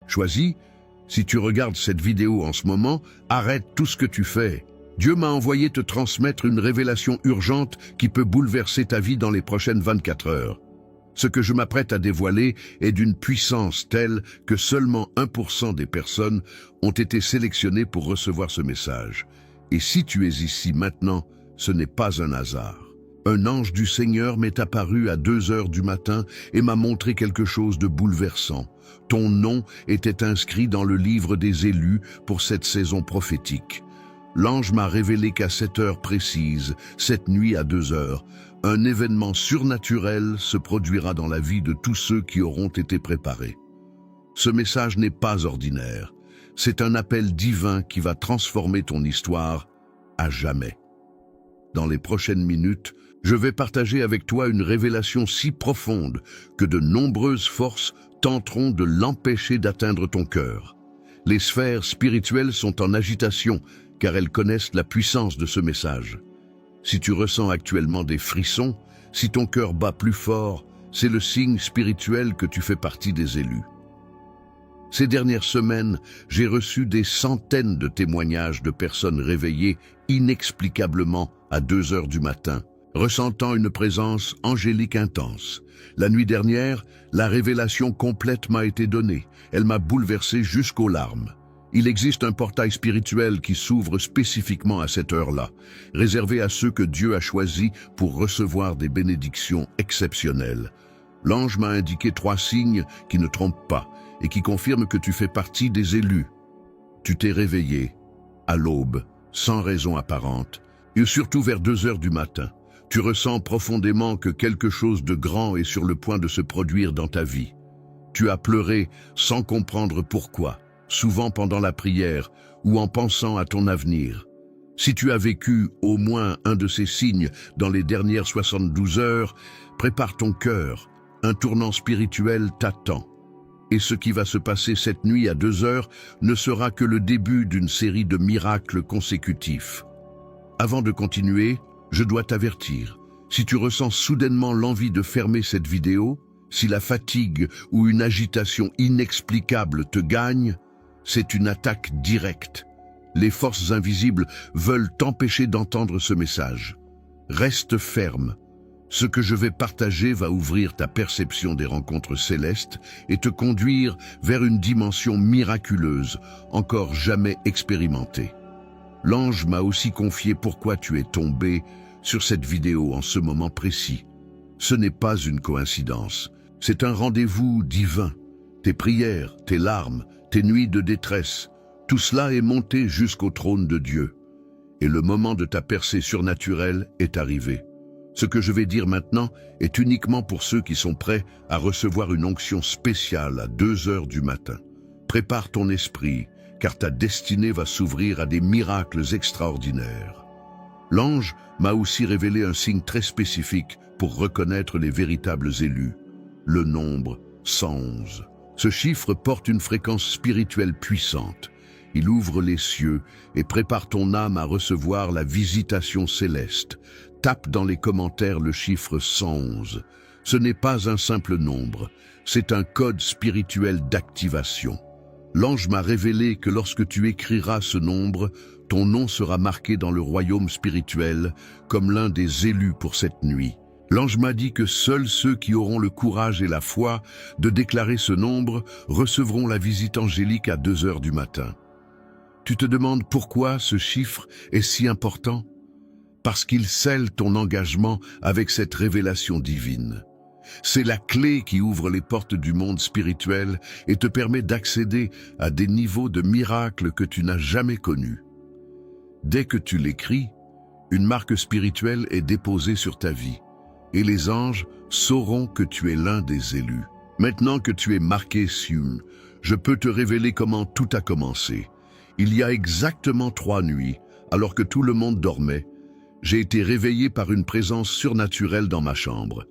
Choisis, si tu regardes cette vidéo en ce moment, arrête tout ce que tu fais. Dieu m'a envoyé te transmettre une révélation urgente qui peut bouleverser ta vie dans les prochaines 24 heures. Ce que je m'apprête à dévoiler est d'une puissance telle que seulement 1% des personnes ont été sélectionnées pour recevoir ce message. Et si tu es ici maintenant, ce n'est pas un hasard. Un ange du Seigneur m'est apparu à 2 heures du matin et m'a montré quelque chose de bouleversant. Ton nom était inscrit dans le livre des élus pour cette saison prophétique. L'ange m'a révélé qu'à cette heure précise, cette nuit à 2 heures, un événement surnaturel se produira dans la vie de tous ceux qui auront été préparés. Ce message n'est pas ordinaire. C'est un appel divin qui va transformer ton histoire à jamais. Dans les prochaines minutes, je vais partager avec toi une révélation si profonde que de nombreuses forces tenteront de l'empêcher d'atteindre ton cœur. Les sphères spirituelles sont en agitation car elles connaissent la puissance de ce message. Si tu ressens actuellement des frissons, si ton cœur bat plus fort, c'est le signe spirituel que tu fais partie des élus. Ces dernières semaines, j'ai reçu des centaines de témoignages de personnes réveillées inexplicablement à 2 heures du matin, ressentant une présence angélique intense. La nuit dernière, la révélation complète m'a été donnée. Elle m'a bouleversé jusqu'aux larmes. Il existe un portail spirituel qui s'ouvre spécifiquement à cette heure-là, réservé à ceux que Dieu a choisis pour recevoir des bénédictions exceptionnelles. L'ange m'a indiqué 3 signes qui ne trompent pas et qui confirment que tu fais partie des élus. Tu t'es réveillé, à l'aube, sans raison apparente, et surtout vers 2 heures du matin. Tu ressens profondément que quelque chose de grand est sur le point de se produire dans ta vie. Tu as pleuré sans comprendre pourquoi, souvent pendant la prière ou en pensant à ton avenir. Si tu as vécu au moins un de ces signes dans les dernières 72 heures, prépare ton cœur. Un tournant spirituel t'attend. Et ce qui va se passer cette nuit à 2 heures ne sera que le début d'une série de miracles consécutifs. Avant de continuer, je dois t'avertir. Si tu ressens soudainement l'envie de fermer cette vidéo, si la fatigue ou une agitation inexplicable te gagne, c'est une attaque directe. Les forces invisibles veulent t'empêcher d'entendre ce message. Reste ferme. Ce que je vais partager va ouvrir ta perception des rencontres célestes et te conduire vers une dimension miraculeuse, encore jamais expérimentée. L'ange m'a aussi confié pourquoi tu es tombé sur cette vidéo en ce moment précis. Ce n'est pas une coïncidence, c'est un rendez-vous divin. Tes prières, tes larmes, tes nuits de détresse, tout cela est monté jusqu'au trône de Dieu. Et le moment de ta percée surnaturelle est arrivé. Ce que je vais dire maintenant est uniquement pour ceux qui sont prêts à recevoir une onction spéciale à 2 heures du matin. Prépare ton esprit, car ta destinée va s'ouvrir à des miracles extraordinaires. L'ange m'a aussi révélé un signe très spécifique pour reconnaître les véritables élus, le nombre 111. Ce chiffre porte une fréquence spirituelle puissante. Il ouvre les cieux et prépare ton âme à recevoir la visitation céleste. Tape dans les commentaires le chiffre 111. Ce n'est pas un simple nombre, c'est un code spirituel d'activation. L'ange m'a révélé que lorsque tu écriras ce nombre, ton nom sera marqué dans le royaume spirituel comme l'un des élus pour cette nuit. L'ange m'a dit que seuls ceux qui auront le courage et la foi de déclarer ce nombre recevront la visite angélique à 2 heures du matin. Tu te demandes pourquoi ce chiffre est si important ? Parce qu'il scelle ton engagement avec cette révélation divine. C'est la clé qui ouvre les portes du monde spirituel et te permet d'accéder à des niveaux de miracles que tu n'as jamais connus. Dès que tu l'écris, une marque spirituelle est déposée sur ta vie et les anges sauront que tu es l'un des élus. Maintenant que tu es marqué Sion, je peux te révéler comment tout a commencé. Il y a exactement 3 nuits, alors que tout le monde dormait, j'ai été réveillé par une présence surnaturelle dans ma chambre.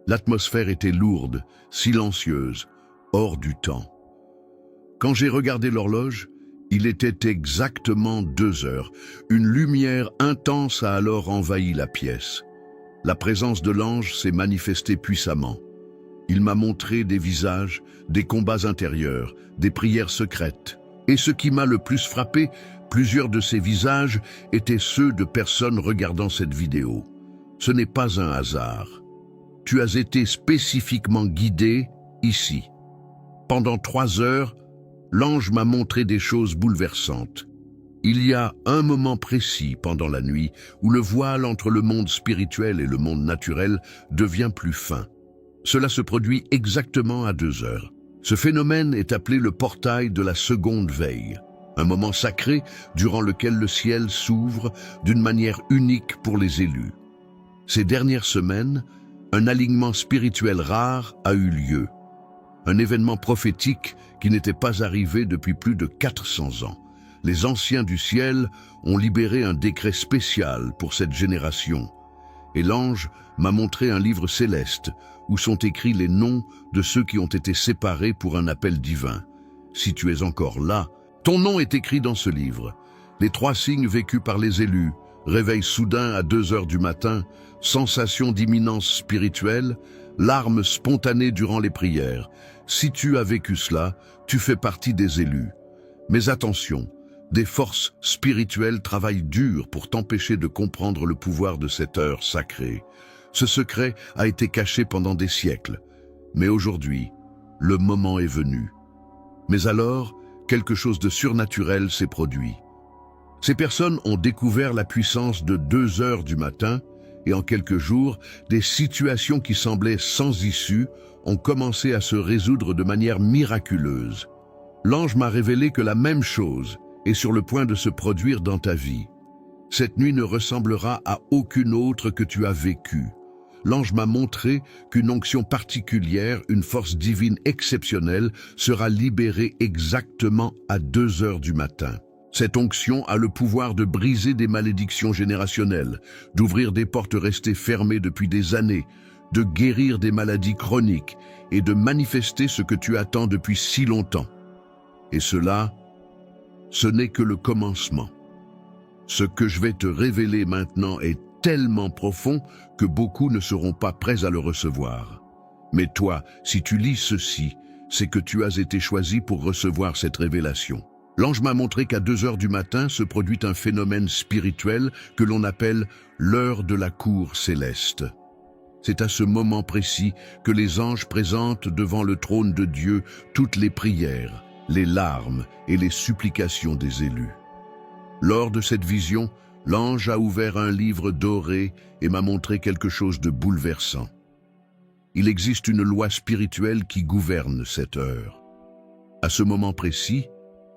L'atmosphère était lourde, silencieuse, hors du temps. Quand j'ai regardé l'horloge, il était exactement 2 heures. Une lumière intense a alors envahi la pièce. La présence de l'ange s'est manifestée puissamment. Il m'a montré des visages, des combats intérieurs, des prières secrètes. Et ce qui m'a le plus frappé, plusieurs de ces visages étaient ceux de personnes regardant cette vidéo. Ce n'est pas un hasard. Tu as été spécifiquement guidé ici. Pendant 3 heures, l'ange m'a montré des choses bouleversantes. Il y a un moment précis pendant la nuit où le voile entre le monde spirituel et le monde naturel devient plus fin. Cela se produit exactement à 2 heures. Ce phénomène est appelé le portail de la seconde veille, un moment sacré durant lequel le ciel s'ouvre d'une manière unique pour les élus. Ces dernières semaines, un alignement spirituel rare a eu lieu, un événement prophétique qui n'était pas arrivé depuis plus de 400 ans. Les anciens du ciel ont libéré un décret spécial pour cette génération, et l'ange m'a montré un livre céleste où sont écrits les noms de ceux qui ont été séparés pour un appel divin. Si tu es encore là, ton nom est écrit dans ce livre. Les 3 signes vécus par les élus, réveil soudain à 2 heures du matin, sensation d'imminence spirituelle, larmes spontanées durant les prières. Si tu as vécu cela, tu fais partie des élus. Mais attention, des forces spirituelles travaillent dur pour t'empêcher de comprendre le pouvoir de cette heure sacrée. Ce secret a été caché pendant des siècles. Mais aujourd'hui, le moment est venu. Mais alors, quelque chose de surnaturel s'est produit. Ces personnes ont découvert la puissance de 2 heures du matin et en quelques jours, des situations qui semblaient sans issue ont commencé à se résoudre de manière miraculeuse. L'ange m'a révélé que la même chose est sur le point de se produire dans ta vie. Cette nuit ne ressemblera à aucune autre que tu as vécue. L'ange m'a montré qu'une onction particulière, une force divine exceptionnelle, sera libérée exactement à 2 heures du matin. Cette onction a le pouvoir de briser des malédictions générationnelles, d'ouvrir des portes restées fermées depuis des années, de guérir des maladies chroniques et de manifester ce que tu attends depuis si longtemps. Et cela, ce n'est que le commencement. Ce que je vais te révéler maintenant est tellement profond que beaucoup ne seront pas prêts à le recevoir. Mais toi, si tu lis ceci, c'est que tu as été choisi pour recevoir cette révélation. L'ange m'a montré qu'à 2 heures du matin se produit un phénomène spirituel que l'on appelle l'heure de la cour céleste. C'est à ce moment précis que les anges présentent devant le trône de Dieu toutes les prières, les larmes et les supplications des élus. Lors de cette vision, l'ange a ouvert un livre doré et m'a montré quelque chose de bouleversant. Il existe une loi spirituelle qui gouverne cette heure. À ce moment précis,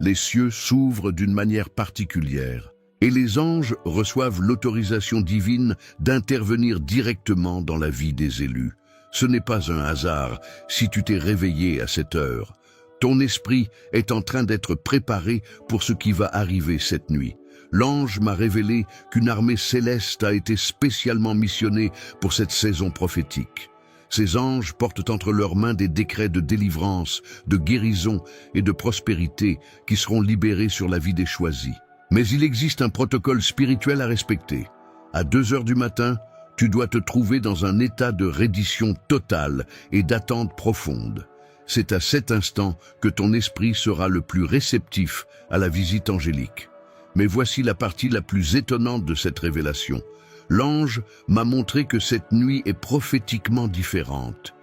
les cieux s'ouvrent d'une manière particulière et les anges reçoivent l'autorisation divine d'intervenir directement dans la vie des élus. Ce n'est pas un hasard si tu t'es réveillé à cette heure. Ton esprit est en train d'être préparé pour ce qui va arriver cette nuit. L'ange m'a révélé qu'une armée céleste a été spécialement missionnée pour cette saison prophétique. Ces anges portent entre leurs mains des décrets de délivrance, de guérison et de prospérité qui seront libérés sur la vie des choisis. Mais il existe un protocole spirituel à respecter. À 2 heures du matin, tu dois te trouver dans un état de reddition totale et d'attente profonde. C'est à cet instant que ton esprit sera le plus réceptif à la visite angélique. Mais voici la partie la plus étonnante de cette révélation. L'ange m'a montré que cette nuit est prophétiquement différente.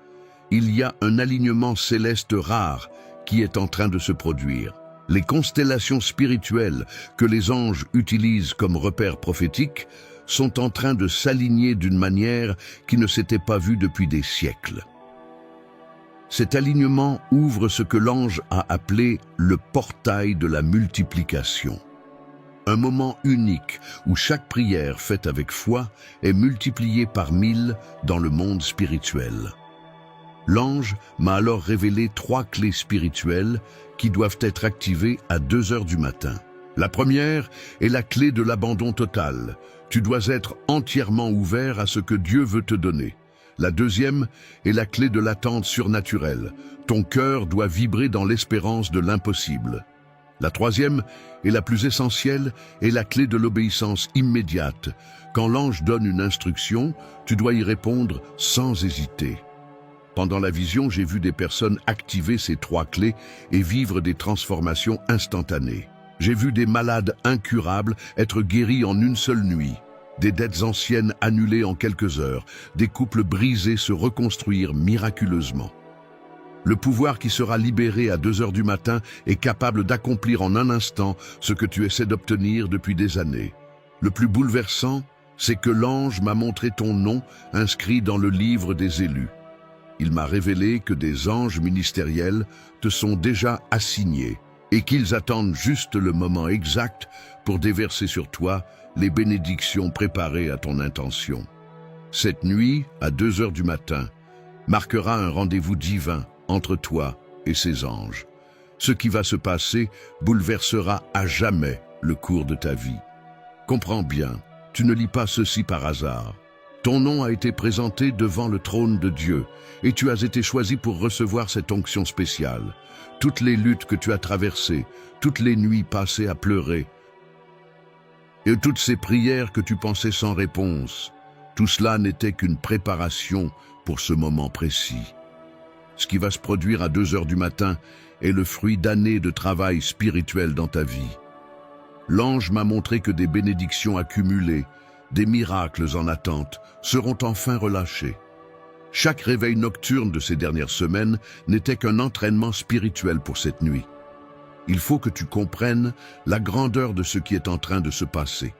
Il y a un alignement céleste rare qui est en train de se produire. Les constellations spirituelles que les anges utilisent comme repères prophétiques sont en train de s'aligner d'une manière qui ne s'était pas vue depuis des siècles. Cet alignement ouvre ce que l'ange a appelé le portail de la multiplication. Un moment unique où chaque prière faite avec foi est multipliée par 1000 dans le monde spirituel. L'ange m'a alors révélé 3 clés spirituelles qui doivent être activées à 2 heures du matin. La première est la clé de l'abandon total. Tu dois être entièrement ouvert à ce que Dieu veut te donner. La deuxième est la clé de l'attente surnaturelle. Ton cœur doit vibrer dans l'espérance de l'impossible. La troisième, et la plus essentielle, est la clé de l'obéissance immédiate. Quand l'ange donne une instruction, tu dois y répondre sans hésiter. Pendant la vision, j'ai vu des personnes activer ces 3 clés et vivre des transformations instantanées. J'ai vu des malades incurables être guéris en une seule nuit, des dettes anciennes annulées en quelques heures, des couples brisés se reconstruire miraculeusement. Le pouvoir qui sera libéré à 2 heures du matin est capable d'accomplir en un instant ce que tu essaies d'obtenir depuis des années. Le plus bouleversant, c'est que l'ange m'a montré ton nom inscrit dans le livre des élus. Il m'a révélé que des anges ministériels te sont déjà assignés et qu'ils attendent juste le moment exact pour déverser sur toi les bénédictions préparées à ton intention. Cette nuit, à 2 heures du matin, marquera un rendez-vous divin entre toi et ces anges. Ce qui va se passer bouleversera à jamais le cours de ta vie. Comprends bien, tu ne lis pas ceci par hasard. Ton nom a été présenté devant le trône de Dieu et tu as été choisi pour recevoir cette onction spéciale. Toutes les luttes que tu as traversées, toutes les nuits passées à pleurer et toutes ces prières que tu pensais sans réponse, tout cela n'était qu'une préparation pour ce moment précis. Ce qui va se produire à 2 heures du matin est le fruit d'années de travail spirituel dans ta vie. L'ange m'a montré que des bénédictions accumulées, des miracles en attente, seront enfin relâchés. Chaque réveil nocturne de ces dernières semaines n'était qu'un entraînement spirituel pour cette nuit. Il faut que tu comprennes la grandeur de ce qui est en train de se passer.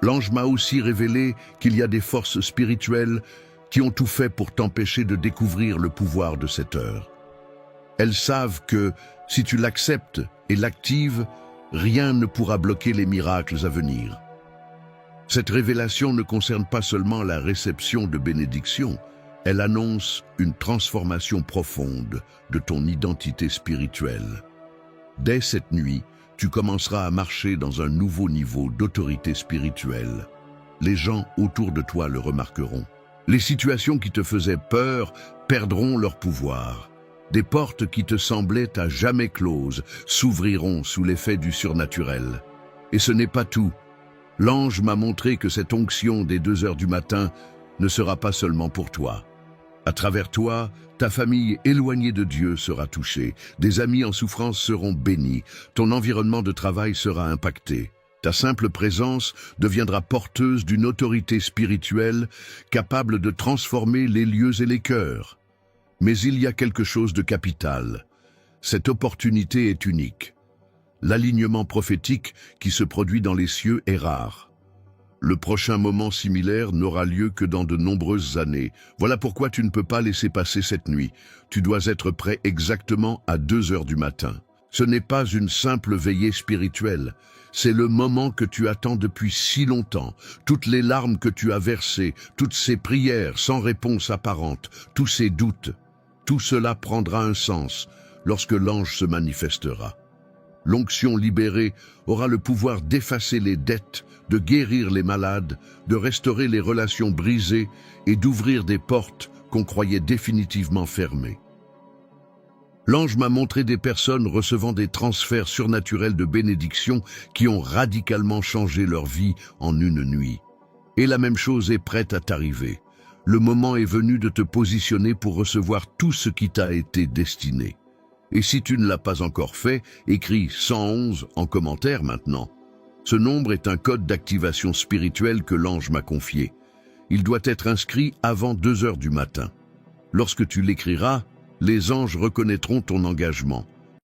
L'ange m'a aussi révélé qu'il y a des forces spirituelles qui ont tout fait pour t'empêcher de découvrir le pouvoir de cette heure. Elles savent que, si tu l'acceptes et l'actives, rien ne pourra bloquer les miracles à venir. Cette révélation ne concerne pas seulement la réception de bénédictions, elle annonce une transformation profonde de ton identité spirituelle. Dès cette nuit, tu commenceras à marcher dans un nouveau niveau d'autorité spirituelle. Les gens autour de toi le remarqueront. Les situations qui te faisaient peur perdront leur pouvoir. Des portes qui te semblaient à jamais closes s'ouvriront sous l'effet du surnaturel. Et ce n'est pas tout. L'ange m'a montré que cette onction des 2 heures du matin ne sera pas seulement pour toi. À travers toi, ta famille éloignée de Dieu sera touchée, des amis en souffrance seront bénis, ton environnement de travail sera impacté. Ta simple présence deviendra porteuse d'une autorité spirituelle capable de transformer les lieux et les cœurs. Mais il y a quelque chose de capital. Cette opportunité est unique. L'alignement prophétique qui se produit dans les cieux est rare. Le prochain moment similaire n'aura lieu que dans de nombreuses années. Voilà pourquoi tu ne peux pas laisser passer cette nuit. Tu dois être prêt exactement à 2 heures du matin. Ce n'est pas une simple veillée spirituelle. C'est le moment que tu attends depuis si longtemps. Toutes les larmes que tu as versées, toutes ces prières sans réponse apparente, tous ces doutes, tout cela prendra un sens lorsque l'ange se manifestera. L'onction libérée aura le pouvoir d'effacer les dettes, de guérir les malades, de restaurer les relations brisées et d'ouvrir des portes qu'on croyait définitivement fermées. L'ange m'a montré des personnes recevant des transferts surnaturels de bénédictions qui ont radicalement changé leur vie en une nuit. Et la même chose est prête à t'arriver. Le moment est venu de te positionner pour recevoir tout ce qui t'a été destiné. Et si tu ne l'as pas encore fait, écris 111 en commentaire maintenant. Ce nombre est un code d'activation spirituelle que l'ange m'a confié. Il doit être inscrit avant 2 heures du matin. Lorsque tu l'écriras, les anges reconnaîtront ton engagement.